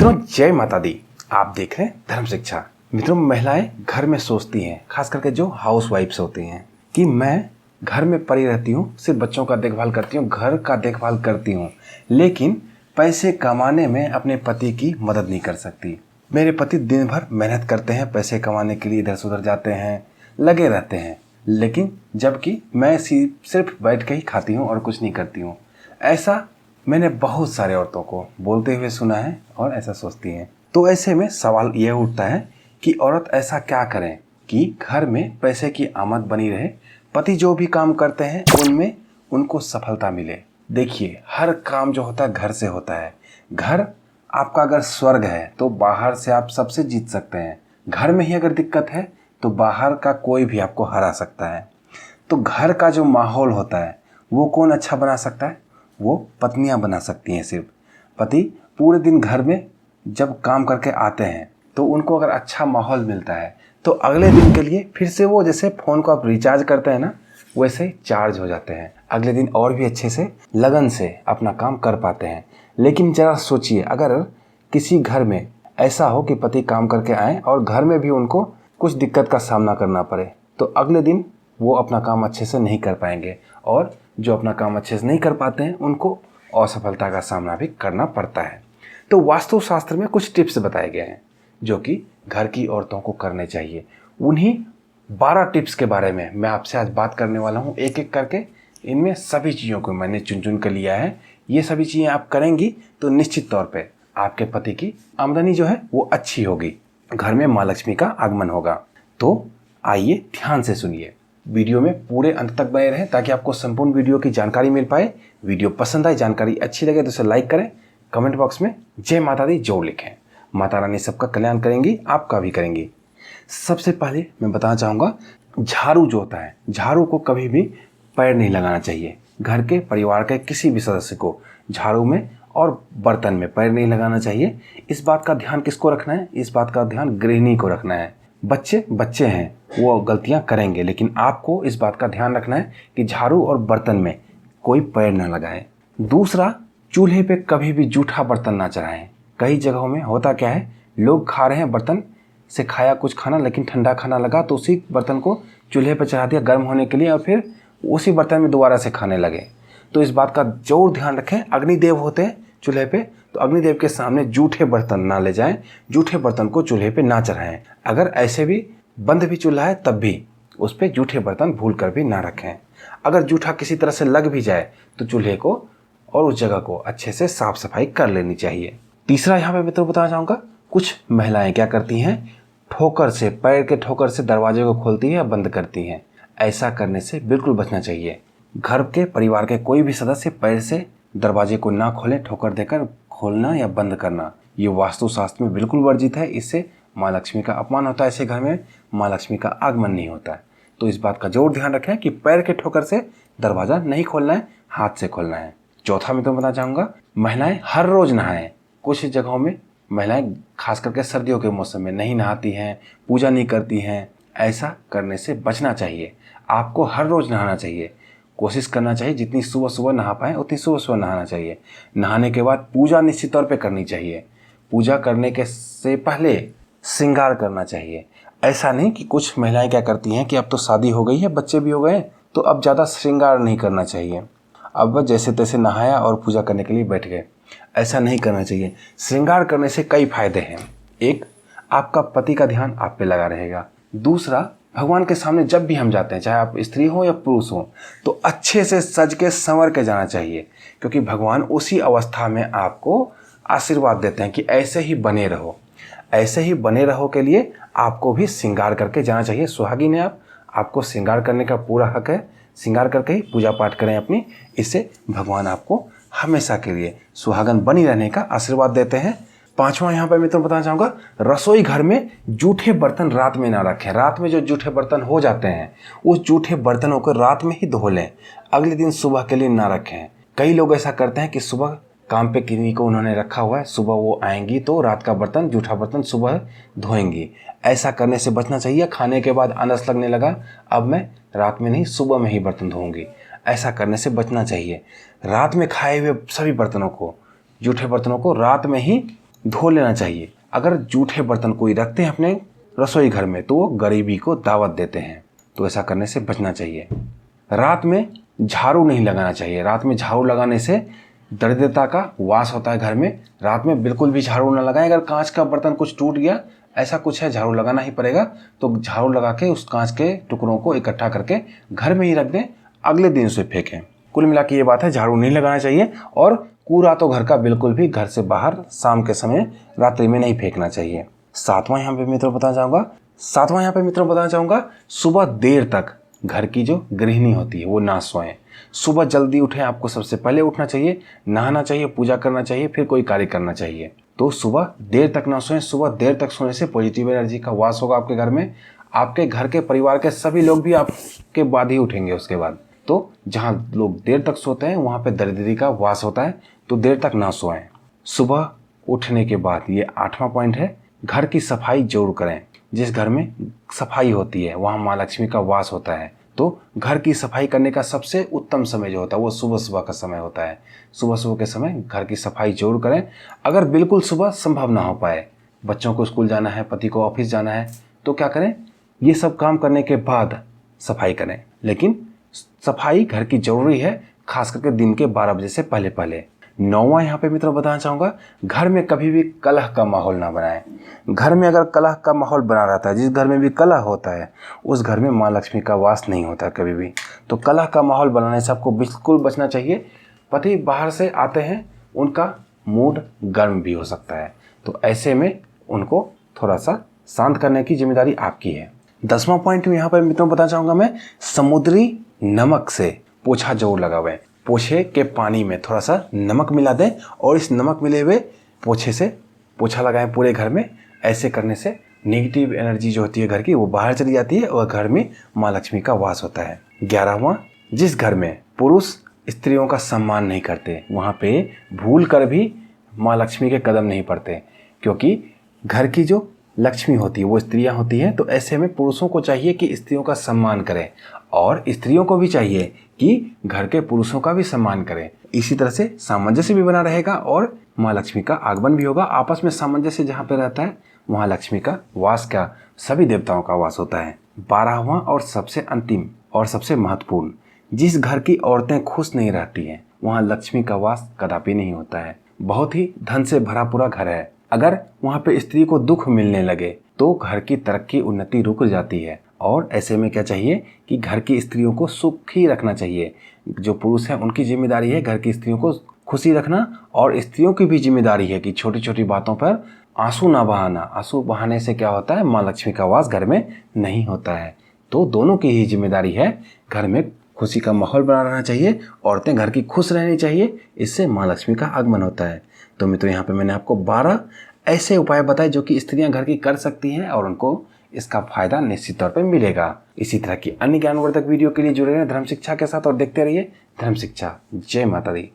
मित्रों जय माता दी। आप देख रहे हैं धर्म शिक्षा। मित्रों महिलाएं घर में सोचती हैं, खास करके जो हाउस वाइफ्स होती हैं, कि मैं घर में पड़ी रहती हूँ, सिर्फ बच्चों का देखभाल करती हूँ, घर का देखभाल करती हूँ, लेकिन पैसे कमाने में अपने पति की मदद नहीं कर सकती। मेरे पति दिन भर मेहनत करते हैं, पैसे कमाने के लिए इधर से उधर जाते हैं, लगे रहते हैं, लेकिन जबकि मैं सिर्फ बैठ के ही खाती हूँ और कुछ नहीं करती हूँ। ऐसा मैंने बहुत सारे औरतों को बोलते हुए सुना है और ऐसा सोचती हैं। तो ऐसे में सवाल ये उठता है कि औरत ऐसा क्या करें कि घर में पैसे की आमद बनी रहे, पति जो भी काम करते हैं उनमें उनको सफलता मिले। देखिए, हर काम जो होता है घर से होता है। घर आपका अगर स्वर्ग है तो बाहर से आप सबसे जीत सकते हैं। घर में ही अगर दिक्कत है तो बाहर का कोई भी आपको हरा सकता है। तो घर का जो माहौल होता है वो कौन अच्छा बना सकता है? वो पत्नियां बना सकती हैं। सिर्फ पति पूरे दिन घर में जब काम करके आते हैं तो उनको अगर अच्छा माहौल मिलता है तो अगले दिन के लिए फिर से वो, जैसे फ़ोन को आप रिचार्ज करते हैं ना, वैसे चार्ज हो जाते हैं। अगले दिन और भी अच्छे से लगन से अपना काम कर पाते हैं। लेकिन ज़रा सोचिए, अगर किसी घर में ऐसा हो कि पति काम करके आए और घर में भी उनको कुछ दिक्कत का सामना करना पड़े, तो अगले दिन वो अपना काम अच्छे से नहीं कर पाएंगे, और जो अपना काम अच्छे से नहीं कर पाते हैं उनको असफलता का सामना भी करना पड़ता है। तो वास्तुशास्त्र में कुछ टिप्स बताए गए हैं जो कि घर की औरतों को करने चाहिए। उन्हीं 12 टिप्स के बारे में मैं आपसे आज बात करने वाला हूँ, एक एक करके। इनमें सभी चीज़ों को मैंने चुन चुन कर लिया है। ये सभी चीज़ें आप करेंगी तो निश्चित तौर पे आपके पति की आमदनी जो है वो अच्छी होगी, घर में माँ लक्ष्मी का आगमन होगा। तो आइए ध्यान से सुनिए, वीडियो में पूरे अंत तक बने रहें ताकि आपको संपूर्ण वीडियो की जानकारी मिल पाए। वीडियो पसंद आए, जानकारी अच्छी लगे तो इसे लाइक करें, कमेंट बॉक्स में जय माता दी जरूर लिखें। माता रानी सबका कल्याण करेंगी, आपका भी करेंगी। सबसे पहले मैं बताना चाहूँगा, झाड़ू जो होता है, झाड़ू को कभी भी पैर नहीं लगाना चाहिए। घर के परिवार के किसी भी सदस्य को झाड़ू में और बर्तन में पैर नहीं लगाना चाहिए। इस बात का ध्यान किसको रखना है? इस बात का ध्यान गृहिणी को रखना है। बच्चे बच्चे हैं, वो गलतियां करेंगे, लेकिन आपको इस बात का ध्यान रखना है कि झाड़ू और बर्तन में कोई पैर न लगाए। दूसरा, चूल्हे पे कभी भी जूठा बर्तन ना चढ़ाएं। कई जगहों में होता क्या है, लोग खा रहे हैं, बर्तन से खाया कुछ खाना, लेकिन ठंडा खाना लगा तो उसी बर्तन को चूल्हे पे चढ़ा दिया गर्म होने के लिए, और फिर उसी बर्तन में दोबारा से खाने लगे। तो इस बात का जरूर ध्यान रखें। अग्निदेव होते हैं चूल्हे पे, तो अग्निदेव के सामने जूठे बर्तन ना ले जाएं, जूठे बर्तन को चूल्हे पे ना चढ़ाएं। अगर ऐसे भी बंद भी चूल्हा है तब भी उस पे जूठे बर्तन भूल कर भी ना रखें। अगर जूठा किसी तरह से लग भी जाए तो चूल्हे को और उस जगह को अच्छे से साफ सफाई कर लेनी चाहिए। तीसरा यहाँ पे मैं तो बताना चाहूँगा, कुछ महिलाएं क्या करती हैं, ठोकर से, पैर के ठोकर से दरवाजे को खोलती हैं या बंद करती हैं। ऐसा करने से बिल्कुल बचना चाहिए। घर के परिवार के कोई भी सदस्य पैर से दरवाजे को ना खोलें, ठोकर देकर खोलना या बंद करना ये वास्तुशास्त्र में बिल्कुल वर्जित है। इससे माँ लक्ष्मी का अपमान होता है, ऐसे घर में माँ लक्ष्मी का आगमन नहीं होता है। तो इस बात का जरूर ध्यान रखें कि पैर के ठोकर से दरवाजा नहीं खोलना है, हाथ से खोलना है। चौथा मैं तो बताना चाहूँगा, महिलाएं हर रोज नहाएं। कुछ जगहों में महिलाएं खास करके सर्दियों के मौसम में नहीं नहाती हैं, पूजा नहीं करती हैं। ऐसा करने से बचना चाहिए। आपको हर रोज नहाना चाहिए, कोशिश करना चाहिए जितनी सुबह सुबह नहा पाएँ उतनी सुबह सुबह नहाना चाहिए। नहाने के बाद पूजा निश्चित तौर पे करनी चाहिए। पूजा करने के से पहले श्रृंगार करना चाहिए। ऐसा नहीं कि कुछ महिलाएं क्या करती हैं कि अब तो शादी हो गई है, बच्चे भी हो गए, तो अब ज़्यादा श्रृंगार नहीं करना चाहिए, अब वह जैसे तैसे नहाया और पूजा करने के लिए बैठ गए। ऐसा नहीं करना चाहिए। श्रृंगार करने से कई फायदे हैं। एक, आपका पति का ध्यान आप पे लगा रहेगा। दूसरा, भगवान के सामने जब भी हम जाते हैं, चाहे आप स्त्री हो या पुरुष हो, तो अच्छे से सज के संवर के जाना चाहिए, क्योंकि भगवान उसी अवस्था में आपको आशीर्वाद देते हैं कि ऐसे ही बने रहो। ऐसे ही बने रहो के लिए आपको भी श्रृंगार करके जाना चाहिए। सुहागिन है आपको श्रृंगार करने का पूरा हक है। श्रृंगार करके ही पूजा पाठ करें अपनी, इससे भगवान आपको हमेशा के लिए सुहागन बनी रहने का आशीर्वाद देते हैं। पांचवा यहाँ पर मैं तो बताना चाहूँगा, रसोई घर में जूठे बर्तन रात में ना रखें। रात में जो जूठे बर्तन हो जाते हैं उस जूठे बर्तनों को रात में ही धो लें, अगले दिन सुबह के लिए ना रखें। कई लोग ऐसा करते हैं कि सुबह काम पे किन्हीं को उन्होंने रखा हुआ है, सुबह वो आएंगी तो रात का बर्तन, जूठा बर्तन सुबह धोएंगी। ऐसा करने से बचना चाहिए। खाने के बाद आलस लगने लगा, अब मैं रात में नहीं सुबह में ही बर्तन धोऊंगी, ऐसा करने से बचना चाहिए। रात में खाए हुए सभी बर्तनों को, जूठे बर्तनों को रात में ही धो लेना चाहिए। अगर जूठे बर्तन कोई रखते हैं अपने रसोई घर में तो वो गरीबी को दावत देते हैं, तो ऐसा करने से बचना चाहिए। रात में झाड़ू नहीं लगाना चाहिए। रात में झाड़ू लगाने से दरिद्रता का वास होता है घर में। रात में बिल्कुल भी झाड़ू ना लगाएं। अगर कांच का बर्तन कुछ टूट गया, ऐसा कुछ है, झाड़ू लगाना ही पड़ेगा, तो झाड़ू लगा के उस कांच के टुकड़ों को इकट्ठा करके घर में ही रख दें, अगले दिन उसे फेंकें। कुल मिला के ये बात है, झाड़ू नहीं लगाना चाहिए। और कूड़ा तो घर का बिल्कुल भी घर से बाहर शाम के समय रात्रि में नहीं फेंकना चाहिए। सातवां यहाँ पे मित्रों बताना चाहूँगा, सुबह देर तक घर की जो गृहिणी होती है वो ना सोएं। सुबह जल्दी उठें, आपको सबसे पहले उठना चाहिए, नहाना चाहिए, पूजा करना चाहिए, फिर कोई कार्य करना चाहिए। तो सुबह देर तक ना सोएं। सुबह देर तक सोने से पॉजिटिव एनर्जी का वास होगा आपके घर में। आपके घर के परिवार के सभी लोग भी आपके बाद ही उठेंगे उसके बाद। तो जहाँ लोग देर तक सोते हैं वहाँ पे दरिद्री का वास होता है, तो देर तक ना सोएं। सुबह उठने के बाद ये 8वां पॉइंट है, घर की सफाई जरूर करें। जिस घर में सफाई होती है वहाँ माँ लक्ष्मी का वास होता है। तो घर की सफाई करने का सबसे उत्तम समय जो होता है वो सुबह सुबह का समय होता है। सुबह सुबह के समय घर की सफाई जरूर करें। अगर बिल्कुल सुबह संभव ना हो पाए, बच्चों को स्कूल जाना है, पति को ऑफिस जाना है, तो क्या करें, ये सब काम करने के बाद सफाई करें। लेकिन सफाई घर की जरूरी है, खास करके दिन के 12 बजे से पहले पहले। 9वां यहाँ पे मित्रों बताना चाहूँगा, घर में कभी भी कलह का माहौल ना बनाएं। घर में अगर कलह का माहौल बना रहता है, जिस घर में भी कलह होता है उस घर में माँ लक्ष्मी का वास नहीं होता कभी भी। तो कलह का माहौल बनाने से आपको बिल्कुल बचना चाहिए। पति बाहर से आते हैं, उनका मूड गर्म भी हो सकता है, तो ऐसे में उनको थोड़ा सा शांत करने की जिम्मेदारी आपकी है। 10वां पॉइंट यहाँ पर मित्रों बताना चाहूँगा मैं, समुद्री नमक से पोछा जरूर लगावें। पोछे के पानी में थोड़ा सा नमक मिला दें और इस नमक मिले हुए पोछे से पोछा लगाएं पूरे घर में। ऐसे करने से नेगेटिव एनर्जी जो होती है घर की वो बाहर चली जाती है और घर में माँ लक्ष्मी का वास होता है। 11वां, जिस घर में पुरुष स्त्रियों का सम्मान नहीं करते वहाँ पे भूल कर भी माँ लक्ष्मी के कदम नहीं पड़ते, क्योंकि घर की जो लक्ष्मी होती है वो स्त्रियां होती हैं। तो ऐसे में पुरुषों को चाहिए कि स्त्रियों का सम्मान करें और स्त्रियों को भी चाहिए कि घर के पुरुषों का भी सम्मान करें। इसी तरह से सामंजस्य भी बना रहेगा और माँ लक्ष्मी का आगमन भी होगा। आपस में सामंजस्य जहाँ पे रहता है वहाँ लक्ष्मी का वास, क्या सभी देवताओं का वास होता है। 12वां और सबसे अंतिम और सबसे महत्वपूर्ण, जिस घर की औरतें खुश नहीं रहती हैं वहाँ लक्ष्मी का वास कदापि नहीं होता है। बहुत ही धन से भरा पूरा घर है, अगर वहाँ पे स्त्री को दुख मिलने लगे तो घर की तरक्की उन्नति रुक जाती है। और ऐसे में क्या चाहिए कि घर की स्त्रियों को सुखी रखना चाहिए। जो पुरुष हैं उनकी जिम्मेदारी है घर की स्त्रियों को खुशी रखना, और स्त्रियों की भी जिम्मेदारी है कि छोटी छोटी बातों पर आंसू ना बहाना। आंसू बहाने से क्या होता है, माँ लक्ष्मी का वास घर में नहीं होता है। तो दोनों की ही जिम्मेदारी है, घर में खुशी का माहौल बना रहना चाहिए, औरतें घर की खुश रहनी चाहिए, इससे माँ लक्ष्मी का आगमन होता है। तो मित्रों यहाँ पे मैंने आपको 12 ऐसे उपाय बताए जो कि स्त्रियां घर की कर सकती हैं और उनको इसका फायदा निश्चित तौर पे मिलेगा। इसी तरह की अन्य ज्ञानवर्धक वीडियो के लिए जुड़े रहें धर्म शिक्षा के साथ और देखते रहिए धर्म शिक्षा। जय माता दी।